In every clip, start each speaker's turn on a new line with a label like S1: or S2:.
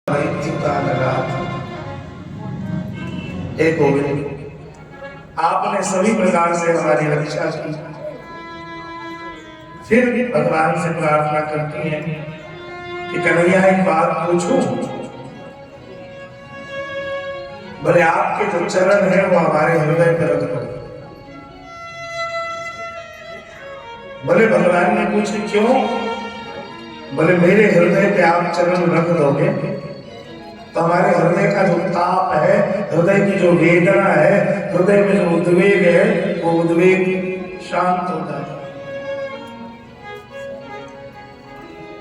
S1: हे गोविंद, आपने सभी प्रकार से हमारी रक्षा की। फिर भी भगवान से प्रार्थना करती हैं कि कन्हैया एक बात पूछूं। भले आपके जो चरण है वो हमारे हृदय पर रख दो। भले भगवान ने पूछे क्यों? भले मेरे हृदय पे आप चरण रख दोगे तो हमारे हृदय का जो ताप है, हृदय की जो वेदना है, हृदय में जो उद्वेग है, वो उद्वेग शांत हो जाए।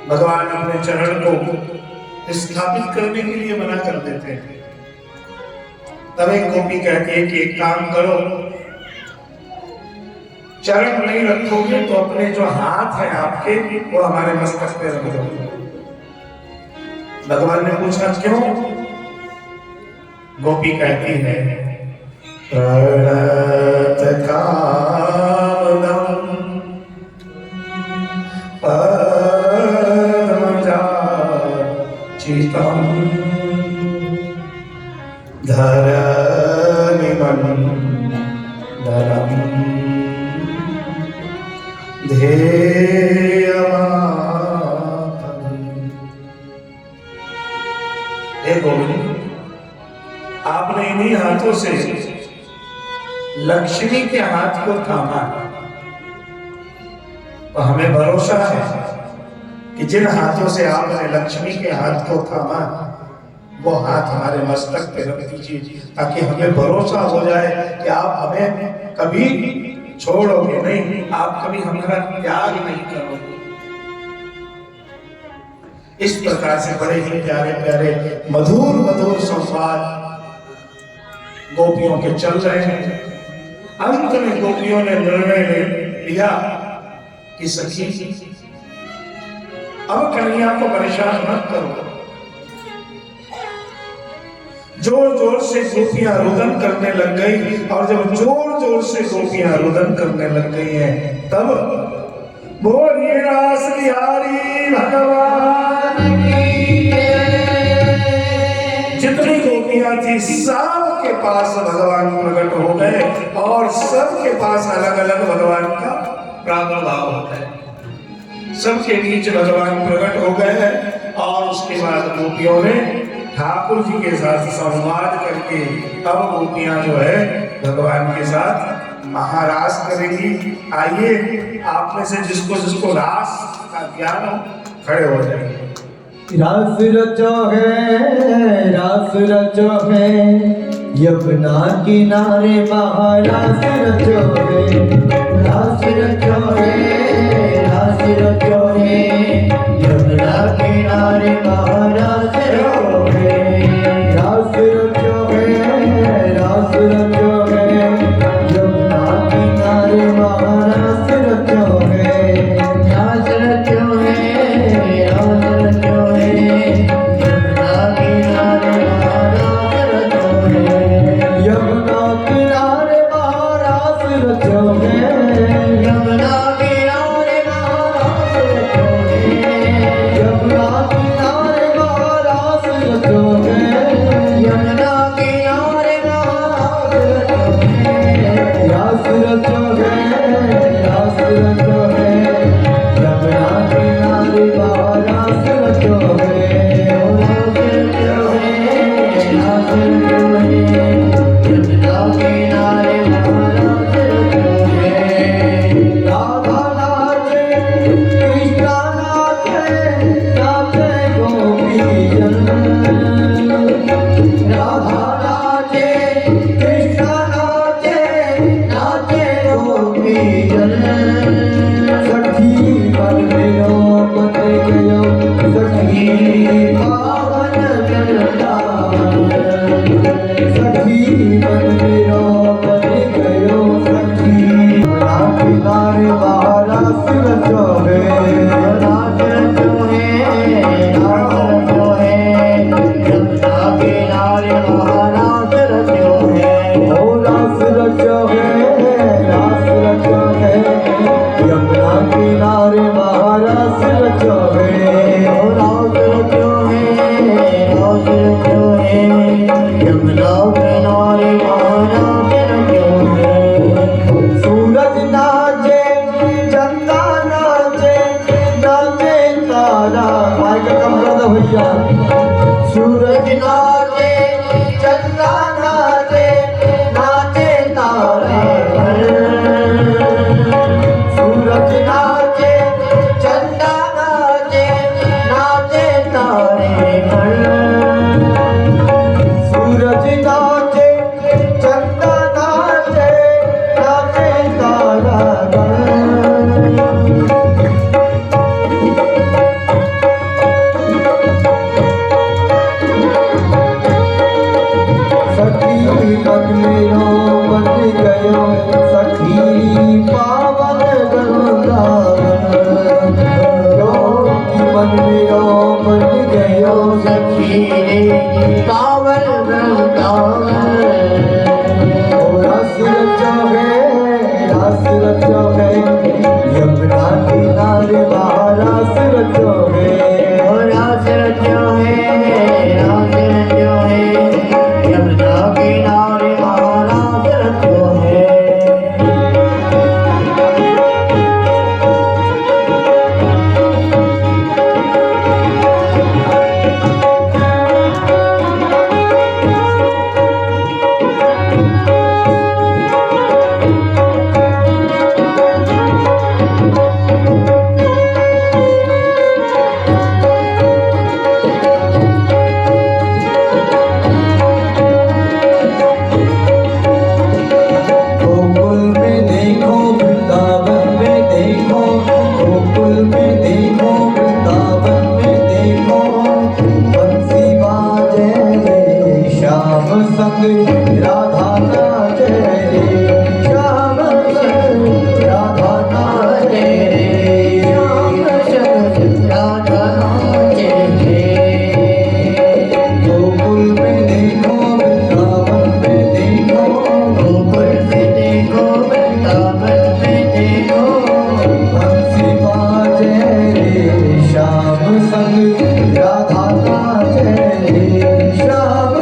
S1: भगवान अपने चरण को स्थापित करने के लिए मना कर देते हैं। तब एक गोपी कहती है कि एक काम करो, चरण नहीं रखोगे तो अपने जो हाथ है आपके वो हमारे मस्तक पे रख दो। भगवान ने पूछा क्यों? गोपी कहती है प्रणत कामदं परमजाचितं धरणिमण्डलं ध्येयमापदम्। हे गोविंद, आपने इन्हीं हाथों से लक्ष्मी के हाथ को थामा, तो हमें भरोसा है कि जिन हाथों से आपने लक्ष्मी के हाथ को थामा वो हाथ हमारे मस्तक पे रख दीजिए, ताकि हमें भरोसा हो जाए कि आप हमें कभी छोड़ोगे नहीं, आप कभी हमारा त्याग नहीं करोगे। इस प्रकार से बड़े ही प्यारे प्यारे मधुर मधुर संवाद गोपियों के चल रहे हैं। अंत में गोपियों ने निर्णय ले लिया कि सखी अब कन्हैया को परेशान मत करो। जोर जोर से गोपियां रुदन करने लग गई, और जब जोर जोर से गोपियां रुदन करने लग गई हैं तब बोलिए रास बिहारी भगवान की। जितनी गोपियां थी सबके पास भगवान प्रकट हो गए और सबके पास अलग अलग भगवान का प्रादुर्भाव हो गया। सबके बीच भगवान प्रकट हो गए और उसके बाद गोपियों ने ठाकुर जी के साथ संवाद करके अब गोपियां जो है भगवान के साथ महारास करेगी। आइए आप में से जिसको जिसको रास का ज्ञान हो खड़े हो जाएंगे।
S2: रास रचो है यमुना किनारे महारास रचो है। रास रचो है यमुना किनारे महारास रचो है। रास रचो है यमुना किनारे महारास रचो है। रास रचो है यमुना किनारे महारास रचो है। यमुना किनारे महारास रचो है। यमुना किनारे महारास रास रचो है यमुना किनारे महारास रचो है सूरज नाचे चंदा नाचे नाचे तारा माइक कम कर दो भैया सूरज नाचे चंदा नाचे नाचे तारा सूरज नाचे चंदा नाचे नाचे तारे सूरज नाचे चंदा नाचे नाचे तारा सखी मन मेरो बन गयो सखी पावन वृंदावन मन मेरो बन गयो सखी पावन वृंदावन रस रचो है यमुना किनारे रस रचो है रस रचो है यमुना किनारे महाराज रचो है राधा नाचे श्याम संग राधा नाचे श्याम संग राधा नाचे गोकुल में देखो वृंदावन में देखो गोकुल में देखो वृंदावन में देखो बंसी बाजे रे श्याम संग राधा नाचे श्याम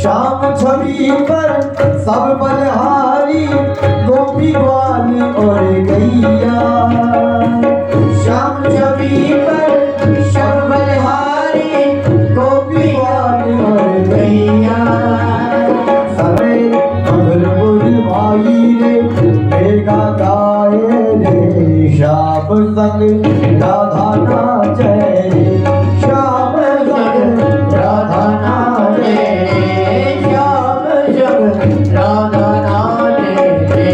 S2: श्याम छवि पर सब बलिहारी गोपी ग्वाली और गैया श्याम छवि पर सब बलिहारी गोपी ग्वाली और गैया सरे मधुर बुलवाई रे बेगा गाए रे श्याम संग राधा नाचे श्याम संग राधा नाचे श्याम संग राधा नाचे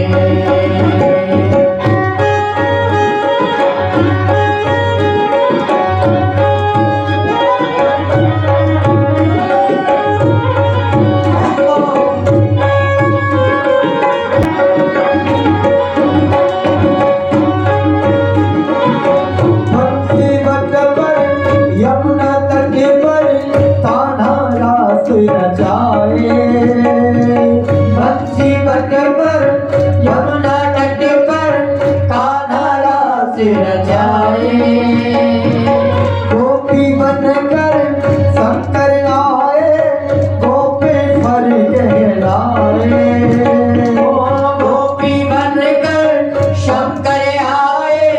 S2: यमुना तट पर ताना रास रचाए बंसी बट पर यमुना तट पर ताना रास रचाए गोपी बनकर शंकर आए गोपेश्वर कहलाए गोपी बनकर शंकर आए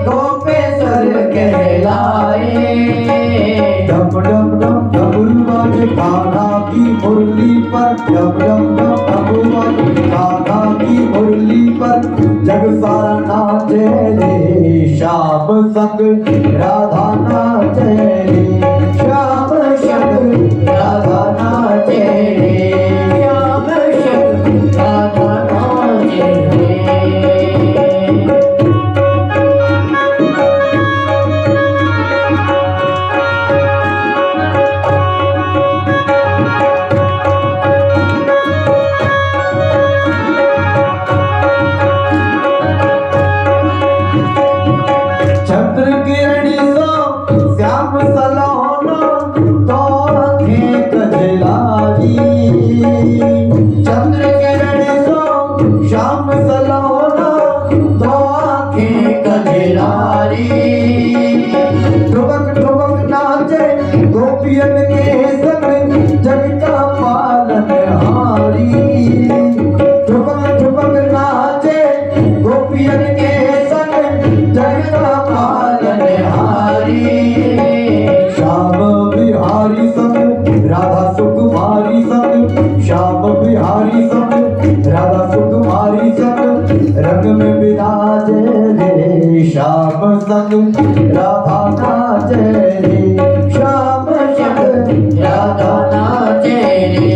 S2: गोपेश्वर कहलाए डम डम डम डमरू बाजे कान्हा की मुरली पर डम डम डम डमरू बाजे कान्हा की मुरली पर जग सारा नाचे रे श्याम संग राधा नाचे रे श्याम संग संग जग का पालनहारी ठुमक ठुमक नाचे गोपियन के संग जग का पालनहारी श्याम बिहारी संग राधा सुकुमारी संग श्याम बिहारी संग राधा सुकुमारी संग रंग में विराजे रे श्याम संग राधा नाचे रे श्याम संग राधा नाचे रे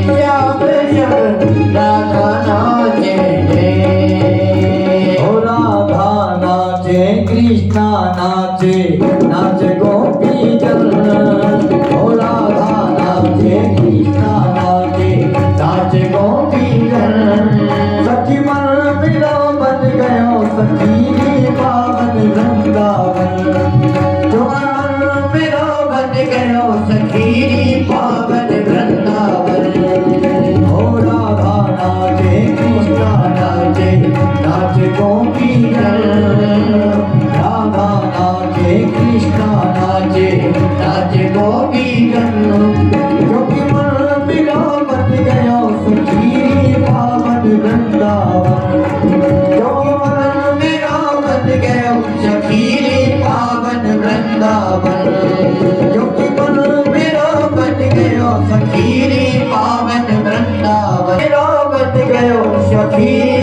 S2: श्याम संग राधा नाचे रे ओ राधा नाचे कृष्णा नाचे नाचे गोपी जन ओ राधा नाचे कृष्णा नाचे नाचे गोपी जन सखी मन मेरा बन गयो सखी पावन वृंदावन जो मन मेरा बन गयो सखी पावन वृंदावन ओ राधा नाचे कृष्णा नाचे नाचे गोपी राधा नाचे कृष्णा नाचे नाचे गोपी जो कि मन मेरा बन गयो सखी पावन वृंदावन जो कि मन मेरा बन गयो सखी पावन वृंदावन जो कि मन मेरा बन गयो सखी पावन वृंदावन मेरा बन गयो सखी